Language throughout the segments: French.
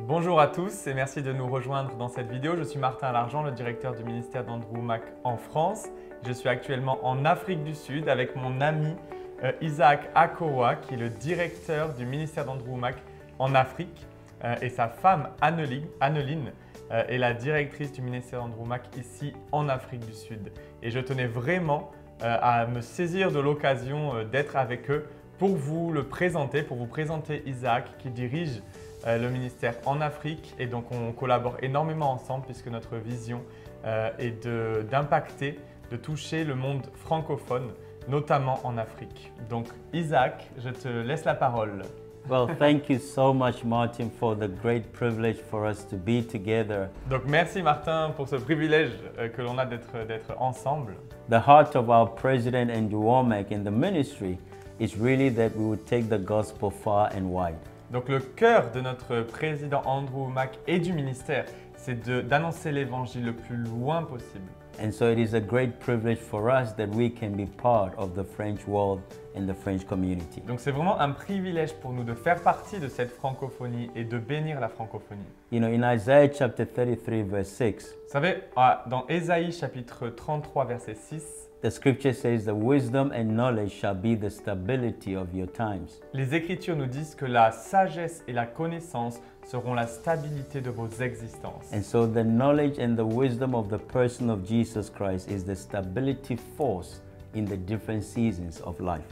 Bonjour à tous et merci de nous rejoindre dans cette vidéo. Je suis Martin Largent, le directeur du ministère d'Andrew Wommack en France. Je suis actuellement en Afrique du Sud avec mon ami Isaac Akowa, qui est le directeur du ministère d'Andrew Wommack en Afrique, et sa femme Anneline est la directrice du ministère d'Andrew Wommack ici en Afrique du Sud. Et je tenais vraiment à me saisir de l'occasion d'être avec eux pour vous présenter Isaac qui dirige le ministère en Afrique, et donc on collabore énormément ensemble puisque notre vision est d'impacter, de toucher le monde francophone, notamment en Afrique. Donc Isaac, je te laisse la parole. Well, thank you so much, Martin, for the great privilege for us to be together. Donc merci Martin pour ce privilège que l'on a d'être ensemble. The heart of our president Andrew Wommack in the ministry is really that we would take the gospel far and wide. Donc le cœur de notre président Andrew Wommack et du ministère, c'est d'annoncer l'évangile le plus loin possible. And so it is a great privilege for us that we can be part of the French world and the French community. Donc c'est vraiment un privilège pour nous de faire partie de cette francophonie et de bénir la francophonie. You know, in Isaiah chapter 33 verse 6, Vous savez, dans Ésaïe chapitre 33 verset 6, the scripture says the wisdom and knowledge shall be the stability of your times. les Écritures nous disent que la sagesse et la connaissance seront la stabilité de vos existences. And so the knowledge and the wisdom of the person of Jesus Christ is the stability force in the different seasons of life.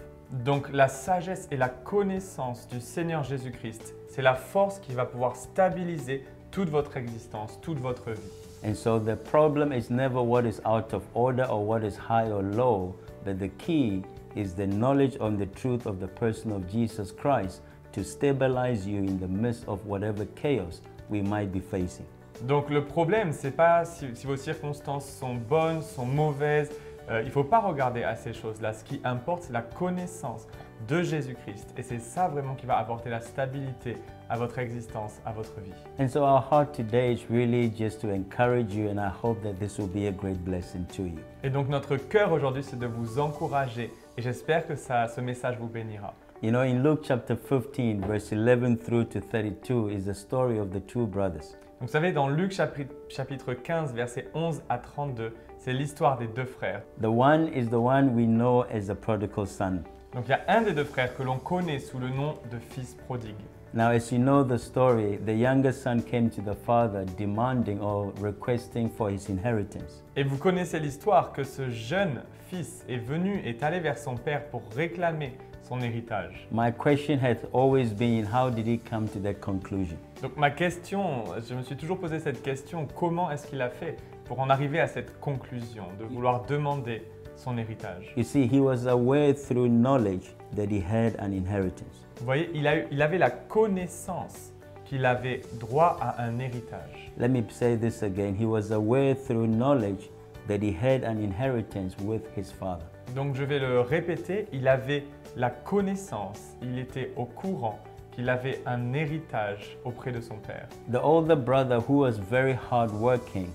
Donc la sagesse et la connaissance du Seigneur Jésus-Christ, c'est la force qui va pouvoir stabiliser toute votre existence, toute votre vie. And so the problem is never what is out of order or what is high or low, but the key is the knowledge of the truth of the person of Jesus Christ to stabilize you in the midst of whatever chaos we might be facing. Donc le problème, c'est pas si vos circonstances sont bonnes, sont mauvaises. Il ne faut pas regarder à ces choses-là. Ce qui importe, c'est la connaissance de Jésus-Christ. Et c'est ça vraiment qui va apporter la stabilité à votre existence, à votre vie. And so our heart today is really just to encourage you, and I hope that this will be a great blessing to you. Et donc notre cœur aujourd'hui, c'est de vous encourager. Et j'espère que ce message vous bénira. You know, in Luke chapter 15, verse 11 through to 32 is the story of the two brothers. Donc vous savez, dans Luc chapitre 15, versets 11 à 32, c'est l'histoire des deux frères. The one is the one we know as the prodigal son. Donc il y a un des deux frères que l'on connaît sous le nom de fils prodigue. Now, as you know the story, the younger son came to the father demanding or requesting for his inheritance. Et vous connaissez l'histoire que ce jeune fils est allé vers son père pour réclamer son héritage. My question has always been, how did he come to that conclusion? Donc ma question, je me suis toujours posé cette question, comment est-ce qu'il a fait pour en arriver à cette conclusion, de vouloir demander son héritage? You see, he was aware through knowledge that he had an inheritance. Vous voyez, il avait la connaissance qu'il avait droit à un héritage. Let me say this again. He was aware through knowledge that he had an inheritance with his father. Donc je vais le répéter, il avait la connaissance, il était au courant qu'il avait un héritage auprès de son père. The older brother, who was very hardworking,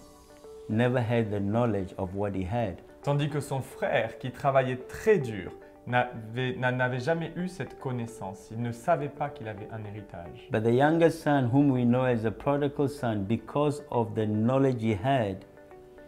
never had the knowledge of what he had. Tandis que son frère, qui travaillait très dur, n'avait jamais eu cette connaissance. Il ne savait pas qu'il avait un héritage. But the younger son, whom we know as the prodigal son, because of the knowledge he had,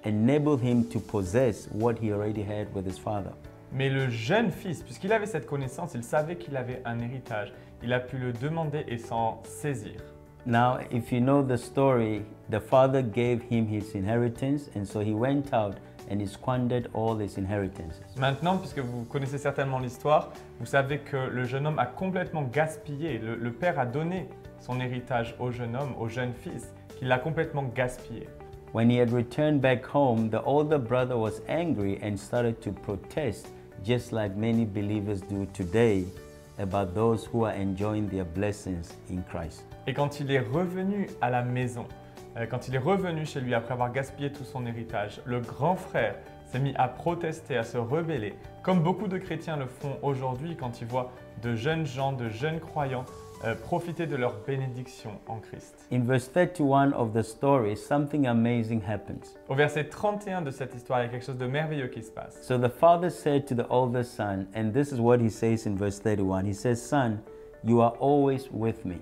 enabled him to possess what he already had with his father. Mais le jeune fils, puisqu'il avait cette connaissance, il savait qu'il avait un héritage. Il a pu le demander et s'en saisir. Now, if you know the story, the father gave him his inheritance, and so he went out and he squandered all his inheritances. Maintenant, puisque vous connaissez certainement l'histoire, vous savez que le jeune homme a complètement gaspillé. Le père a donné son héritage au jeune homme, au jeune fils, qu'il a complètement gaspillé. When he had returned back home, the older brother was angry and started to protest, just like many believers do today, about those who are enjoying their blessings in Christ. Et quand il est revenu à la maison, quand il est revenu chez lui après avoir gaspillé tout son héritage, le grand frère s'est mis à protester, à se rebeller, comme beaucoup de chrétiens le font aujourd'hui quand ils voient de jeunes gens, de jeunes croyants profiter de leur bénédiction en Christ. In verse 31 of the story, something amazing happens. Au verset 31 de cette histoire, il y a quelque chose de merveilleux qui se passe. So the father said to the older son, and this is what he says in verse 31. He says, "Son, you are always with me."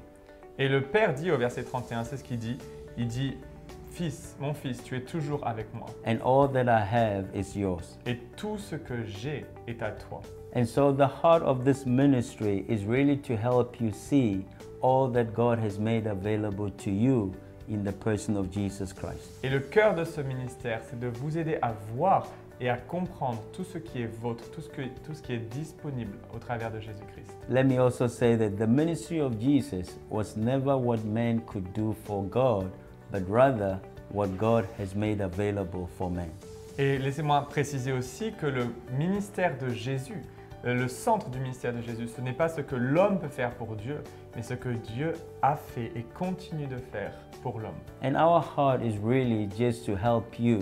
Et le Père dit au verset 31, c'est ce qu'il dit, il dit « Fils, mon fils, tu es toujours avec moi. and all that I have is yours. Et tout ce que j'ai est à toi. » And so the heart of this ministry is really to help you see all that God has made available to you in the person of Jesus Christ. Et le cœur de ce ministère, c'est de vous aider à voir et à comprendre tout ce qui est vôtre, tout ce qui est disponible au travers de Jésus-Christ. Let me also say that the ministry of Jesus was never what man could do for God, but rather what God has made available for man. Et laissez-moi préciser aussi que le ministère de Jésus, le centre du ministère de Jésus, ce n'est pas ce que l'homme peut faire pour Dieu, mais ce que Dieu a fait et continue de faire pour l'homme. And our heart is really just to help you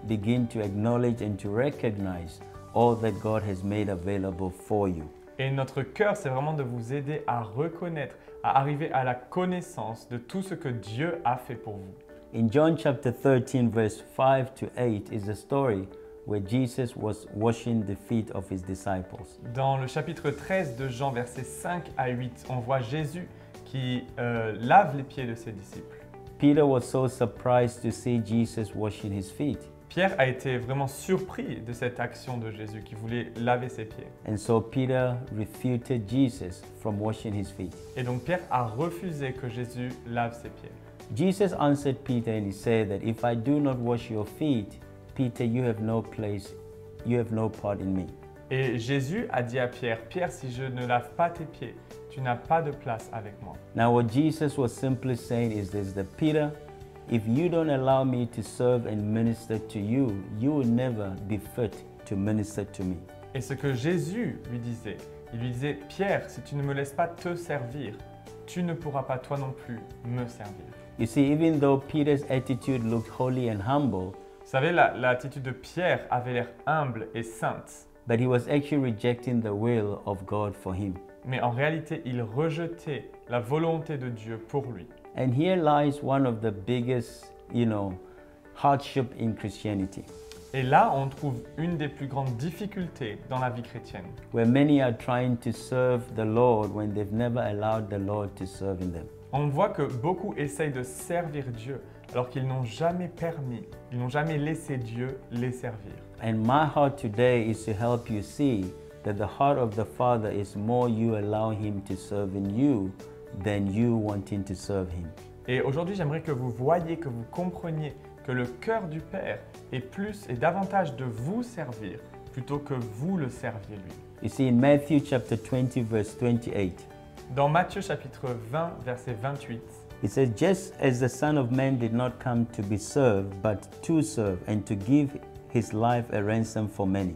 begin to acknowledge and to recognize all that God has made available for you. Et notre cœur, c'est vraiment de vous aider à reconnaître, à arriver à la connaissance de tout ce que Dieu a fait pour vous. In John chapter 13, verse 5 to 8 is a story where Jesus was washing the feet of his disciples. Dans le chapitre 13 de Jean, versets 5 à 8, on voit Jésus qui lave les pieds de ses disciples. Peter was so surprised to see Jesus washing his feet. Pierre a été vraiment surpris de cette action de Jésus qui voulait laver ses pieds. And so Peter refuted Jesus from washing his feet. Et donc Pierre a refusé que Jésus lave ses pieds. Jesus answered Peter and he said that if I do not wash your feet, Peter, you have no part in me. Et Jésus a dit à Pierre, Pierre, si je ne lave pas tes pieds, tu n'as pas de place avec moi. Now what Jesus was simply saying is this, that Peter, if you don't allow me to serve and minister to you, you will never be fit to minister to me. Et ce que Jésus lui disait, il lui disait, Pierre, si tu ne me laisses pas te servir, tu ne pourras pas toi non plus me servir. You see, even though Peter's attitude looked holy and humble, Vous savez, l'attitude de Pierre avait l'air humble et sainte, but he was actually rejecting the will of God for him. mais en réalité, il rejetait la volonté de Dieu pour lui. And here lies one of the biggest, hardship in Christianity, Et là, on trouve une des plus grandes difficultés dans la vie chrétienne, where many are trying to serve the Lord when they've never allowed the Lord to serve in them. On voit que beaucoup essayent de servir Dieu alors qu'ils n'ont jamais permis, ils n'ont jamais laissé Dieu les servir. And my heart today is to help you see that the heart of the Father is more you allow Him to serve in you than you wanting to serve Him. Et aujourd'hui, j'aimerais que vous voyiez, que vous compreniez que le cœur du Père est plus et davantage de vous servir plutôt que vous le serviez lui. You see, in Matthew chapter 20, verse 28, Dans Matthieu chapitre 20, verset 28, it says, just as the Son of Man did not come to be served, but to serve and to give his life a ransom for many.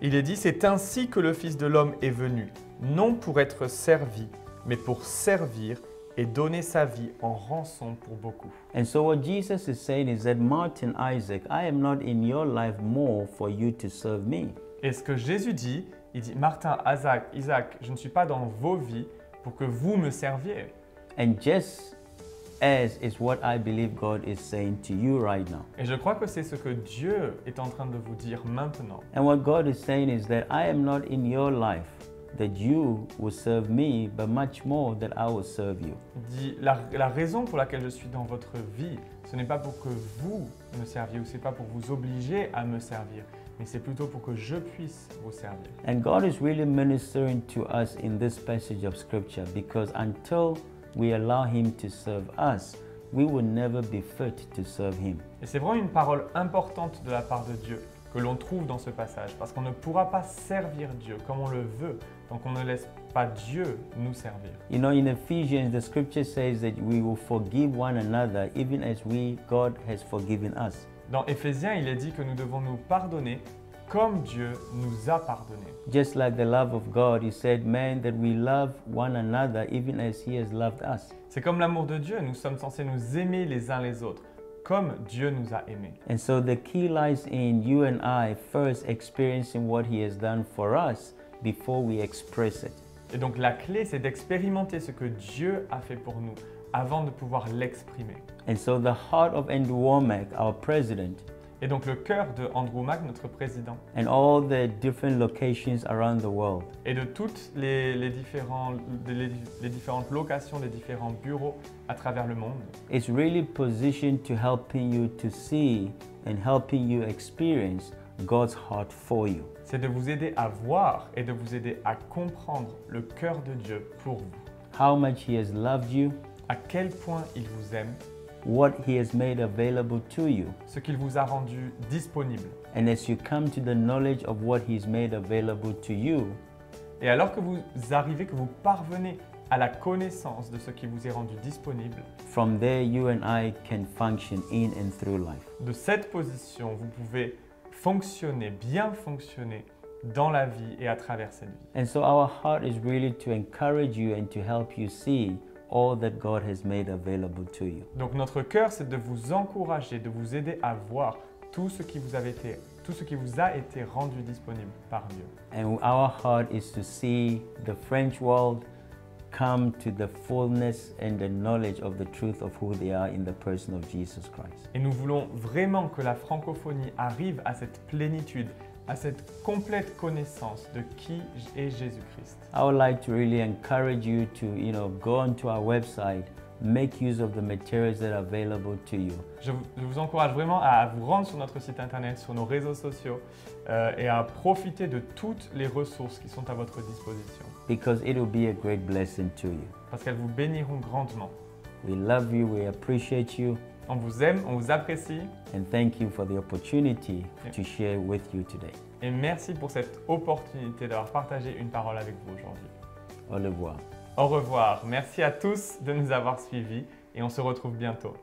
il est dit, c'est ainsi que le Fils de l'homme est venu, non pour être servi, mais pour servir et donner sa vie en rançon pour beaucoup. And so what Jesus is saying is that, Martin, Isaac, I am not in your life more for you to serve me. Et ce que Jésus dit, il dit, Martin, Isaac, je ne suis pas dans vos vies pour que vous me serviez. And just as is what I believe God is saying to you right now. Et je crois que c'est ce que Dieu est en train de vous dire maintenant. And what God is saying is that I am not in your life that you will serve me, but much more that I will serve you. Il dit, la raison pour laquelle je suis dans votre vie, ce n'est pas pour que vous me serviez ou ce n'est pas pour vous obliger à me servir, mais c'est plutôt pour que je puisse vous servir. And God is really ministering to us in this passage of scripture, because until we allow Him to serve us, we will never be fit to serve Him. Et c'est vraiment une parole importante de la part de Dieu que l'on trouve dans ce passage, parce qu'on ne pourra pas servir Dieu comme on le veut, tant qu'on ne laisse pas Dieu nous servir. You know, in Ephesians, the scripture says that we will forgive one another even as God has forgiven us. Dans Éphésiens, il est dit que nous devons nous pardonner comme Dieu nous a pardonné. Just like the love of God, He said, man, that we love one another even as He has loved us. C'est comme l'amour de Dieu, nous sommes censés nous aimer les uns les autres, comme Dieu nous a aimés. And so the key lies in you and I first experiencing what He has done for us before we express it. Et donc la clé, c'est d'expérimenter ce que Dieu a fait pour nous avant de pouvoir l'exprimer. And so the heart of Andrew Womack, our president, Et donc le cœur de Andrew Mack, notre président, and all the different locations around the world et de toutes les différentes locations, les différents bureaux à travers le monde, is really positioned to helping you to see and helping you experience God's heart for you. c'est de vous aider à voir et de vous aider à comprendre le cœur de Dieu pour vous. How much He has loved you, À quel point il vous aime, what He has made available to you. ce qu'il vous a rendu disponible. And as you come to the knowledge of what He's made available to you, Et alors que vous arrivez, que vous parvenez à la connaissance de ce qui vous est rendu disponible, from there you and I can function in and through life. de cette position, vous pouvez fonctionner, bien fonctionner dans la vie et à travers cette vie. And so our heart is really to encourage you and to help you see all that God has made available to you. Donc notre cœur, c'est de vous encourager, de vous aider à voir tout ce qui vous a été rendu disponible par Dieu. And our heart is to see the French world come to the fullness and the knowledge of the truth of who they are in the person of Jesus Christ. Et nous voulons vraiment que la francophonie arrive à cette plénitude, à cette complète connaissance de qui est Jésus-Christ. I would like to really encourage you to, go onto our website, make use of the materials that are available to you. Je vous encourage vraiment à vous rendre sur notre site internet, sur nos réseaux sociaux et à profiter de toutes les ressources qui sont à votre disposition. Because it will be a great blessing to you. Parce qu'elles vous béniront grandement. We love you, we appreciate you, On vous aime, on vous apprécie and thank you for the opportunity to share with you today. et merci pour cette opportunité d'avoir partagé une parole avec vous aujourd'hui. Au revoir. Au revoir, merci à tous de nous avoir suivis et on se retrouve bientôt.